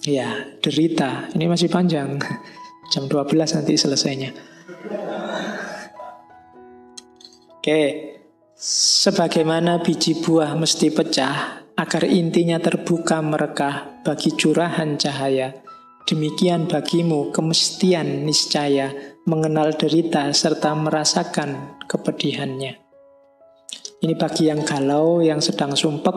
Ya, derita. Ini masih panjang. Jam 12 nanti selesainya. Oke. Sebagaimana biji buah mesti pecah agar intinya terbuka merekah bagi curahan cahaya, demikian bagimu kemestian niscaya mengenal derita serta merasakan kepedihannya. Ini bagi yang galau, yang sedang sumpek,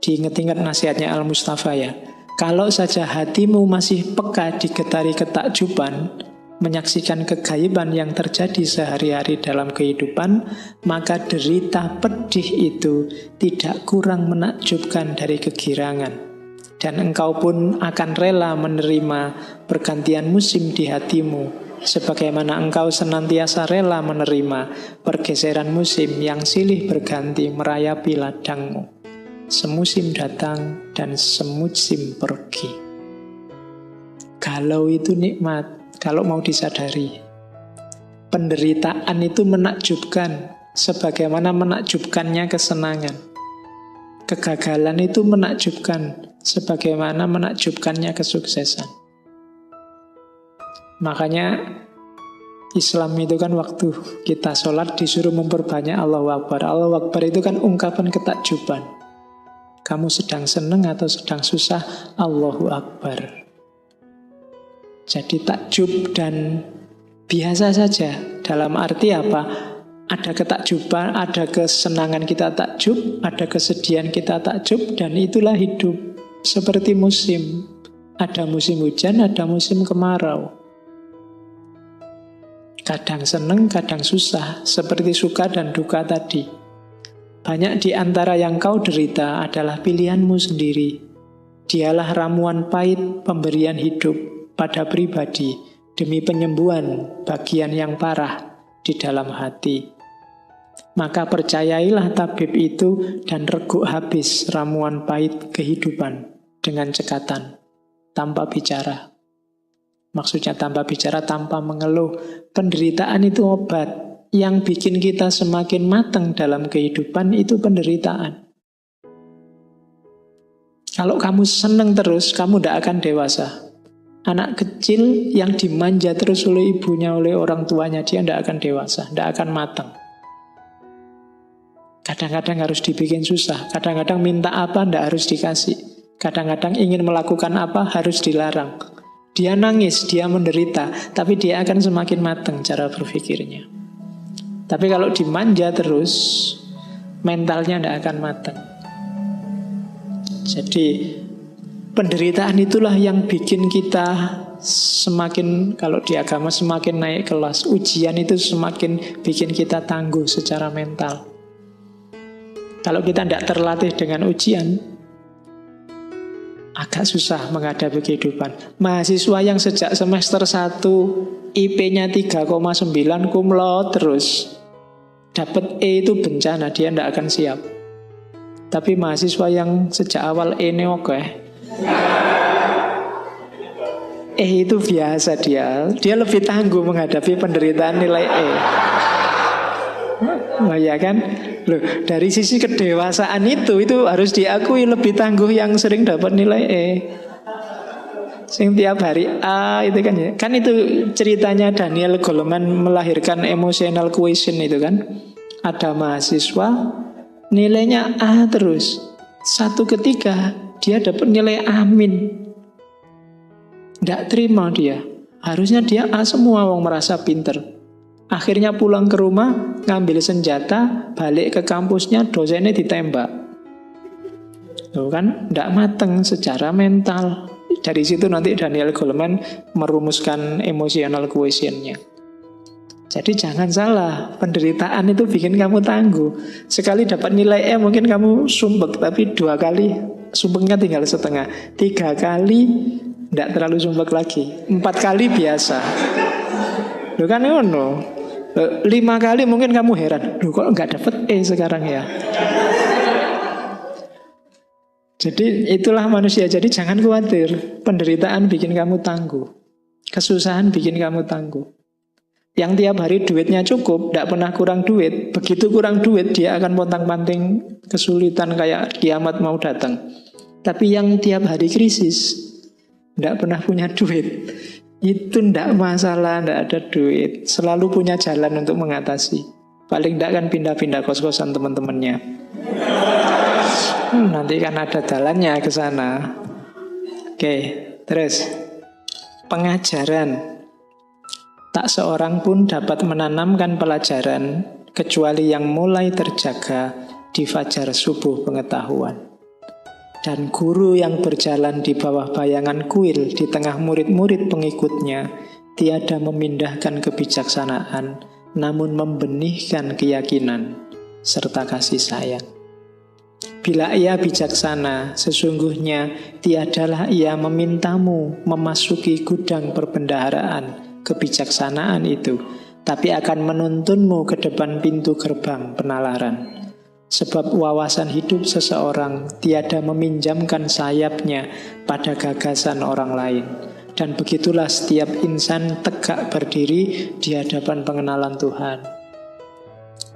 diingat-ingat nasihatnya Al-Mustafa ya. Kalau saja hatimu masih peka digetari ketakjuban, menyaksikan kegaiban yang terjadi sehari-hari dalam kehidupan, maka derita pedih itu tidak kurang menakjubkan dari kegirangan. Dan engkau pun akan rela menerima pergantian musim di hatimu, sebagaimana engkau senantiasa rela menerima pergeseran musim yang silih berganti merayapi ladangmu. Semusim datang dan semusim pergi. Galau itu nikmat kalau mau disadari. Penderitaan itu menakjubkan, sebagaimana menakjubkannya kesenangan. Kegagalan itu menakjubkan, sebagaimana menakjubkannya kesuksesan. Makanya Islam itu kan waktu kita sholat disuruh memperbanyak Allahu Akbar. Allahu Akbar itu kan ungkapan ketakjuban. Kamu sedang senang atau sedang susah, Allahu Akbar. Jadi takjub dan biasa saja. Dalam arti apa? Ada ketakjuban, ada kesenangan kita takjub, ada kesedihan kita takjub, dan itulah hidup. Seperti musim. Ada musim hujan, ada musim kemarau. Kadang senang, kadang susah. Seperti suka dan duka tadi. Banyak di antara yang kau derita adalah pilihanmu sendiri. Dialah ramuan pahit pemberian hidup pada pribadi demi penyembuhan bagian yang parah di dalam hati. Maka percayailah tabib itu dan reguk habis ramuan pahit kehidupan dengan cekatan, tanpa bicara. Maksudnya tanpa bicara, tanpa mengeluh. Penderitaan itu obat. Yang bikin kita semakin matang dalam kehidupan itu penderitaan. Kalau kamu senang terus, kamu tidak akan dewasa. Anak kecil yang dimanja terus oleh ibunya, oleh orang tuanya, dia tidak akan dewasa, tidak akan matang. Kadang-kadang harus dibikin susah, kadang-kadang minta apa tidak harus dikasih, kadang-kadang ingin melakukan apa harus dilarang. Dia nangis, dia menderita, tapi dia akan semakin matang cara berpikirnya. Tapi kalau dimanja terus, mentalnya tidak akan matang. Jadi penderitaan itulah yang bikin kita semakin, kalau di agama semakin naik kelas. Ujian itu semakin bikin kita tangguh secara mental. Kalau kita tidak terlatih dengan ujian, agak susah menghadapi kehidupan. Mahasiswa yang sejak semester 1 IP-nya 3,9 cum laude terus, dapat E itu bencana, dia tidak akan siap. Tapi mahasiswa yang sejak awal E-nya oke, E itu biasa, dia lebih tangguh menghadapi penderitaan nilai E. Oh ya kan? Loh, dari sisi kedewasaan itu harus diakui lebih tangguh yang sering dapat nilai E. Sing tiap hari A itu kan ya. Kan itu ceritanya Daniel Goleman melahirkan emotional quotient itu kan. Ada mahasiswa nilainya A terus. Satu ketika dia dapat nilai amin. Tidak terima dia. Harusnya dia A semua, wong merasa pinter. Akhirnya pulang ke rumah, ngambil senjata, balik ke kampusnya, dosennya ditembak. Tuh kan, tidak mateng secara mental. Dari situ nanti Daniel Goleman merumuskan emotional quotient-nya. Jadi jangan salah, penderitaan itu bikin kamu tangguh. Sekali dapat nilai E mungkin kamu sumpek, tapi 2 kali sumpeknya tinggal setengah. 3 kali tidak terlalu sumpek lagi. 4 kali biasa. Loh kan ngono. 5 kali mungkin kamu heran, loh kok nggak dapet E sekarang ya. Jadi itulah manusia. Jadi jangan khawatir. Penderitaan bikin kamu tangguh. Kesusahan bikin kamu tangguh. Yang tiap hari duitnya cukup, tidak pernah kurang duit. Begitu kurang duit, dia akan pontang-panting kesulitan kayak kiamat mau datang. Tapi yang tiap hari krisis, Tidak pernah punya duit, itu tidak masalah, tidak ada duit. Selalu punya jalan untuk mengatasi. Paling tidak kan pindah-pindah kos-kosan teman-temannya. Nanti kan ada jalannya ke sana. Oke, terus pengajaran. Tak seorang pun dapat menanamkan pelajaran kecuali yang mulai terjaga di fajar subuh pengetahuan. Dan guru yang berjalan di bawah bayangan kuil di tengah murid-murid pengikutnya tiada memindahkan kebijaksanaan, namun membenihkan keyakinan serta kasih sayang. Bila ia bijaksana, sesungguhnya tiadalah ia memintamu memasuki gudang perbendaharaan kebijaksanaan itu, tapi akan menuntunmu ke depan pintu gerbang penalaran. Sebab wawasan hidup seseorang tiada meminjamkan sayapnya pada gagasan orang lain. Dan begitulah setiap insan tegak berdiri di hadapan pengenalan Tuhan.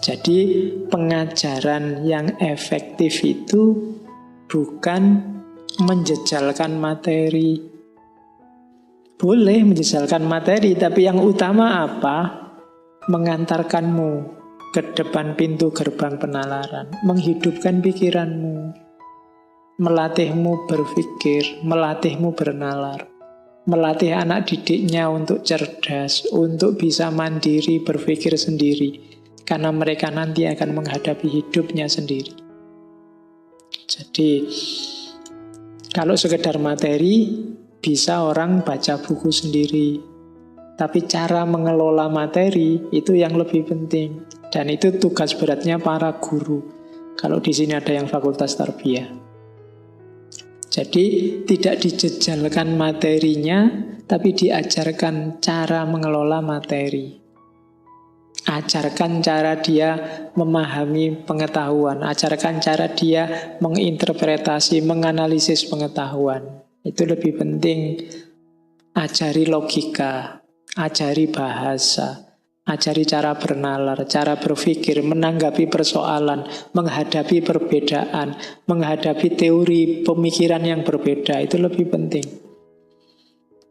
Jadi pengajaran yang efektif itu bukan menjejalkan materi. Boleh menjejalkan materi, tapi yang utama apa? Mengantarkanmu ke depan pintu gerbang penalaran, menghidupkan pikiranmu, melatihmu berpikir, melatihmu bernalar, melatih anak didiknya untuk cerdas, untuk bisa mandiri, berpikir sendiri. Karena mereka nanti akan menghadapi hidupnya sendiri. Jadi, kalau sekedar materi, bisa orang baca buku sendiri. Tapi cara mengelola materi, itu yang lebih penting. Dan itu tugas beratnya para guru. Kalau di sini ada yang fakultas tarbiyah. Jadi, tidak dijejalkan materinya, tapi diajarkan cara mengelola materi. Ajarkan cara dia memahami pengetahuan, ajarkan cara dia menginterpretasi, menganalisis pengetahuan. Itu lebih penting. Ajari logika, ajari bahasa, ajari cara bernalar, cara berpikir, menanggapi persoalan, menghadapi perbedaan, menghadapi teori pemikiran yang berbeda. Itu lebih penting.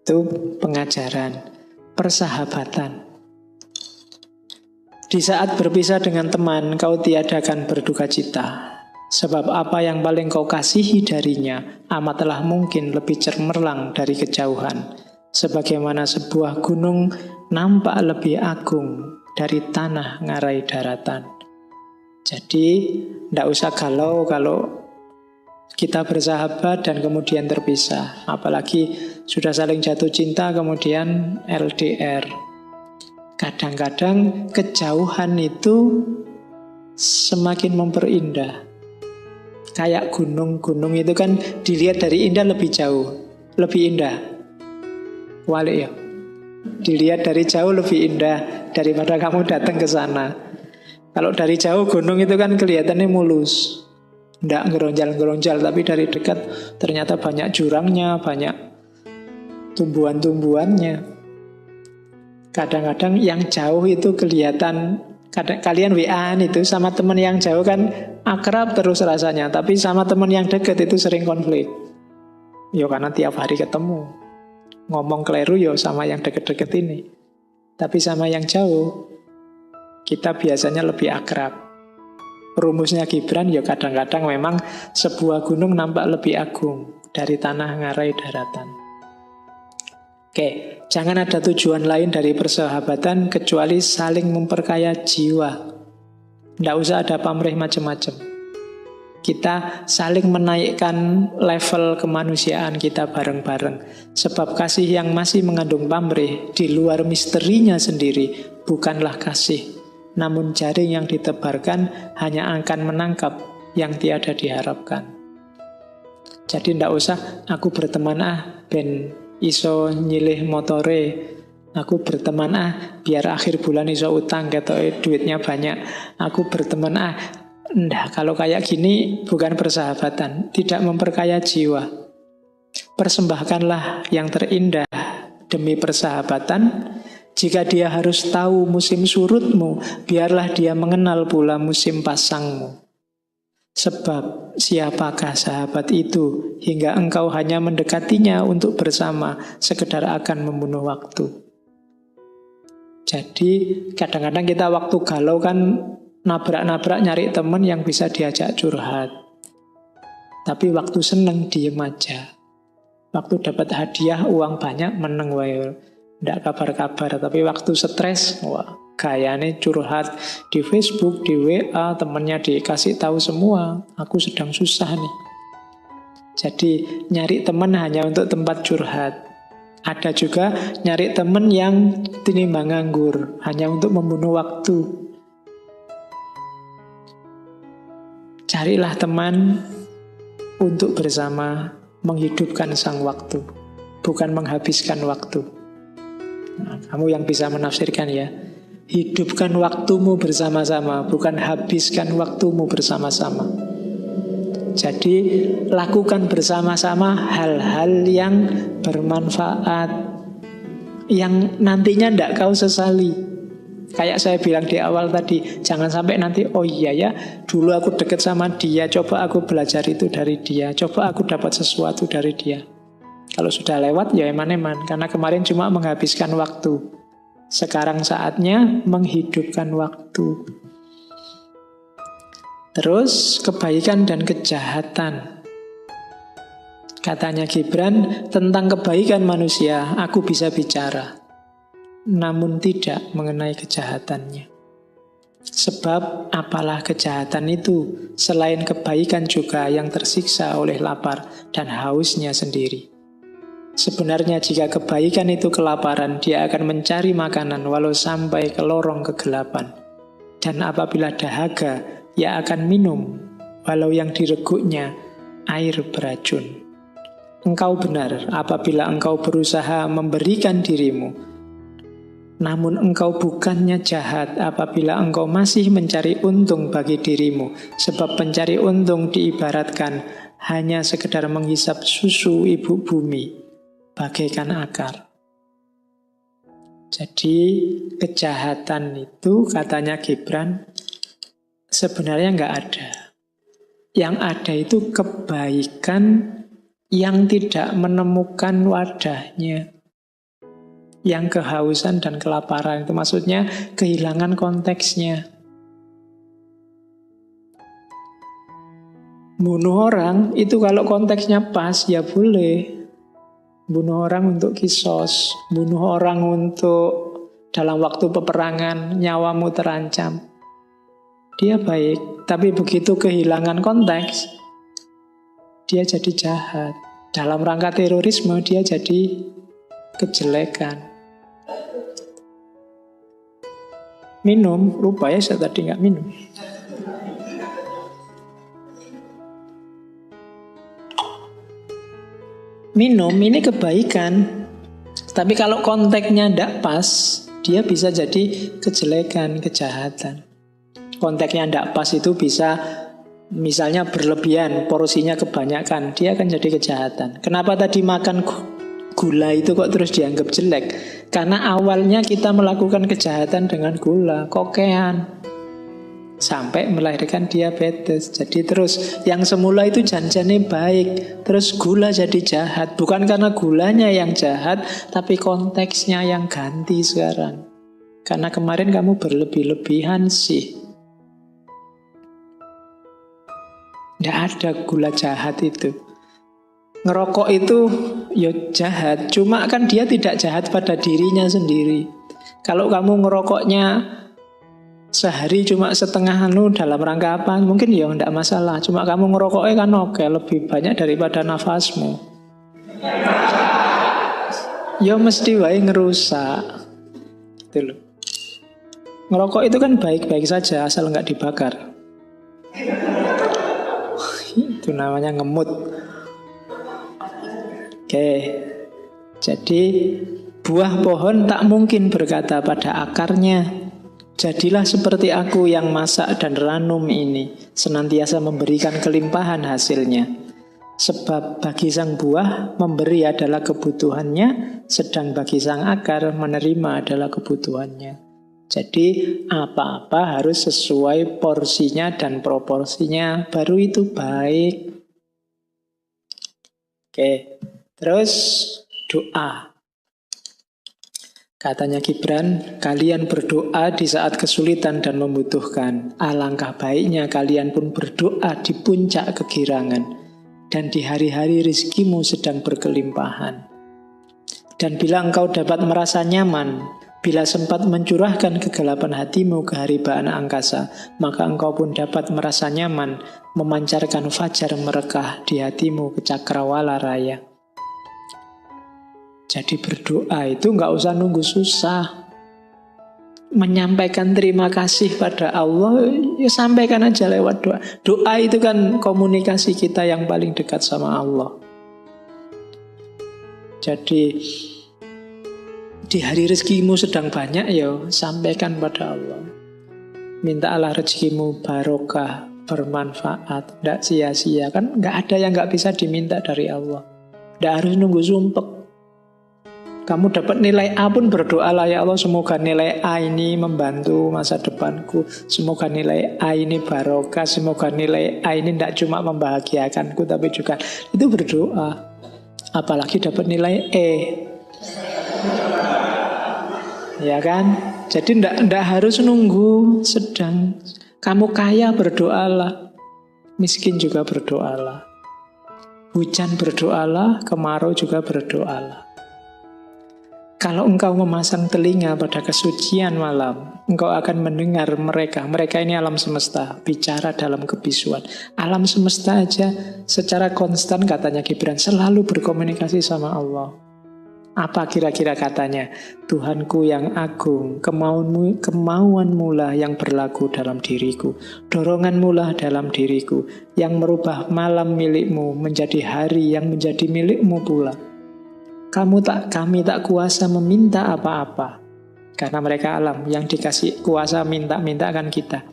Itu pengajaran. Persahabatan. Di saat berpisah dengan teman, kau tiadakan berduka cita. Sebab apa yang paling kau kasihi darinya amatlah mungkin lebih cemerlang dari kejauhan. Sebagaimana sebuah gunung nampak lebih agung dari tanah ngarai daratan. Jadi, tidak usah galau kalau kita bersahabat dan kemudian terpisah. Apalagi sudah saling jatuh cinta kemudian LDR. Kadang-kadang kejauhan itu semakin memperindah. Kayak gunung-gunung itu kan dilihat dari indah lebih jauh, lebih indah. Walik ya. Dilihat dari jauh lebih indah daripada kamu datang ke sana. Kalau dari jauh gunung itu kan kelihatannya mulus, tidak ngeronjal-ngeronjal, tapi dari dekat ternyata banyak jurangnya, banyak tumbuhan-tumbuhannya. Kadang-kadang yang jauh itu kelihatan, kalian WA-an itu sama teman yang jauh kan akrab terus rasanya, tapi sama teman yang dekat itu sering konflik. Ya karena tiap hari ketemu. Ngomong keliru ya sama yang deket-deket ini. Tapi sama yang jauh, kita biasanya lebih akrab. Rumusnya Gibran ya kadang-kadang memang sebuah gunung nampak lebih agung dari tanah ngarai daratan. Oke, jangan ada tujuan lain dari persahabatan kecuali saling memperkaya jiwa. Tidak usah ada pamrih macam-macam. Kita saling menaikkan level kemanusiaan kita bareng-bareng. Sebab kasih yang masih mengandung pamrih di luar misterinya sendiri bukanlah kasih. Namun jaring yang ditebarkan hanya akan menangkap yang tiada diharapkan. Jadi tidak usah aku berteman ben iso nyilih motore, aku berteman biar akhir bulan iso utang ketoke duitnya banyak, aku berteman ndak, kalau kayak gini bukan persahabatan, tidak memperkaya jiwa. Persembahkanlah yang terindah demi persahabatan. Jika dia harus tahu musim surutmu, biarlah dia mengenal pula musim pasangmu. Sebab siapakah sahabat itu hingga engkau hanya mendekatinya untuk bersama, sekedar akan membunuh waktu. Jadi kadang-kadang kita waktu galau kan nabrak-nabrak nyari teman yang bisa diajak curhat. Tapi waktu seneng diem aja. Waktu dapat hadiah uang banyak meneng wae. Nggak kabar-kabar. Tapi waktu stres, wah, gayane curhat di Facebook, di WA, temennya dikasih tahu semua. Aku sedang susah nih. Jadi nyari teman hanya untuk tempat curhat. Ada juga nyari teman yang tinimbang nganggur, hanya untuk membunuh waktu. Carilah teman untuk bersama menghidupkan sang waktu, bukan menghabiskan waktu. Nah, kamu yang bisa menafsirkan ya. Hidupkan waktumu bersama-sama, bukan habiskan waktumu bersama-sama. Jadi lakukan bersama-sama hal-hal yang bermanfaat, yang nantinya tidak kau sesali. Kayak saya bilang di awal tadi, jangan sampai nanti, oh iya ya, dulu aku deket sama dia, coba aku belajar itu dari dia, coba aku dapat sesuatu dari dia. Kalau sudah lewat ya eman-eman, karena kemarin cuma menghabiskan waktu. Sekarang saatnya menghidupkan waktu. Terus kebaikan dan kejahatan. Katanya Gibran, tentang kebaikan manusia aku bisa bicara, namun tidak mengenai kejahatannya. Sebab apalah kejahatan itu selain kebaikan juga yang tersiksa oleh lapar dan hausnya sendiri. Sebenarnya jika kebaikan itu kelaparan, dia akan mencari makanan walau sampai ke lorong kegelapan. Dan apabila dahaga, ia akan minum walau yang direguknya air beracun. Engkau benar apabila engkau berusaha memberikan dirimu, namun engkau bukannya jahat apabila engkau masih mencari untung bagi dirimu, sebab pencari untung diibaratkan hanya sekedar menghisap susu ibu bumi bagaikan akar. Jadi kejahatan itu katanya Gibran sebenarnya nggak ada. Yang ada itu kebaikan yang tidak menemukan wadahnya. Yang kehausan dan kelaparan itu maksudnya kehilangan konteksnya. Bunuh orang itu kalau konteksnya pas ya boleh. Bunuh orang untuk kisos, bunuh orang untuk dalam waktu peperangan, nyawamu terancam. Dia baik, tapi begitu kehilangan konteks, dia jadi jahat. Dalam rangka terorisme dia jadi kejelekan. Minum, lupa ya saya tadi nggak minum. Minum ini kebaikan, tapi kalau konteksnya tidak pas, dia bisa jadi kejelekan, kejahatan. Konteksnya tidak pas itu bisa misalnya berlebihan, porsinya kebanyakan, dia akan jadi kejahatan. Kenapa tadi makan gula itu kok terus dianggap jelek? Karena awalnya kita melakukan kejahatan dengan gula, kokean, sampai melahirkan diabetes. Jadi terus yang semula itu janjane baik, terus gula jadi jahat. Bukan karena gulanya yang jahat, tapi konteksnya yang ganti sekarang. Karena kemarin kamu berlebih-lebihan sih. Tidak ada gula jahat itu. Ngerokok itu ya jahat, cuma kan dia tidak jahat pada dirinya sendiri. Kalau kamu ngerokoknya sehari cuma setengah dalam rangka apa? Mungkin ya enggak masalah. Cuma kamu ngerokoknya kan oke, lebih banyak daripada nafasmu. Ya mesti wae ngerusak. Gitu loh. Ngerokok itu kan baik-baik saja asal enggak dibakar. Itu namanya ngemut. Oke. Jadi buah pohon tak mungkin berkata pada akarnya, jadilah seperti aku yang masak dan ranum ini, senantiasa memberikan kelimpahan hasilnya. Sebab bagi sang buah memberi adalah kebutuhannya, sedang bagi sang akar menerima adalah kebutuhannya. Jadi apa-apa harus sesuai porsinya dan proporsinya, baru itu baik. Oke, terus doa. Katanya Gibran, kalian berdoa di saat kesulitan dan membutuhkan. Alangkah baiknya kalian pun berdoa di puncak kegirangan dan di hari-hari rizkimu sedang berkelimpahan. Dan bila engkau dapat merasa nyaman, bila sempat mencurahkan kegelapan hatimu ke haribaan angkasa, maka engkau pun dapat merasa nyaman memancarkan fajar merekah di hatimu ke cakrawala raya. Jadi berdoa itu nggak usah nunggu susah. Menyampaikan terima kasih pada Allah, ya sampaikan aja lewat doa. Doa itu kan komunikasi kita yang paling dekat sama Allah. Jadi di hari rezekimu sedang banyak, ya sampaikan pada Allah. Minta Allah rezekimu barokah, bermanfaat, tidak sia-sia. Kan nggak ada yang nggak bisa diminta dari Allah. Tidak harus nunggu sumpek. Kamu dapat nilai A pun berdoalah, ya Allah semoga nilai A ini membantu masa depanku. Semoga nilai A ini barokah. Semoga nilai A ini tidak cuma membahagiakanku tapi juga, itu berdoa. Apalagi dapat nilai E, ya kan? Jadi tidak harus nunggu sedang. Kamu kaya berdoalah, miskin juga berdoalah. Hujan berdoalah, kemarau juga berdoalah. Kalau engkau memasang telinga pada kesucian malam, engkau akan mendengar mereka. Mereka ini alam semesta, bicara dalam kebisuan. Alam semesta aja secara konstan, katanya Gibran, selalu berkomunikasi sama Allah. Apa kira-kira katanya? Tuhanku yang agung, kemauanmu lah yang berlaku dalam diriku. Doronganmu lah dalam diriku, yang merubah malam milikmu menjadi hari yang menjadi milikmu pula. Kami tak kuasa meminta apa-apa. Karena mereka alam, yang dikasih kuasa minta-minta kan kita.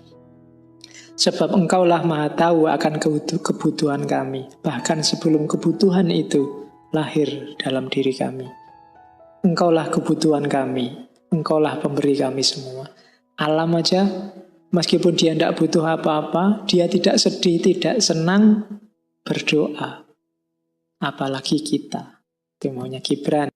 Sebab engkaulah maha tahu akan kebutuhan kami. Bahkan sebelum kebutuhan itu lahir dalam diri kami. Engkaulah kebutuhan kami. Engkaulah pemberi kami semua. Alam aja, meskipun dia tidak butuh apa-apa, dia tidak sedih, tidak senang, berdoa. Apalagi kita. Itu maunya Gibran.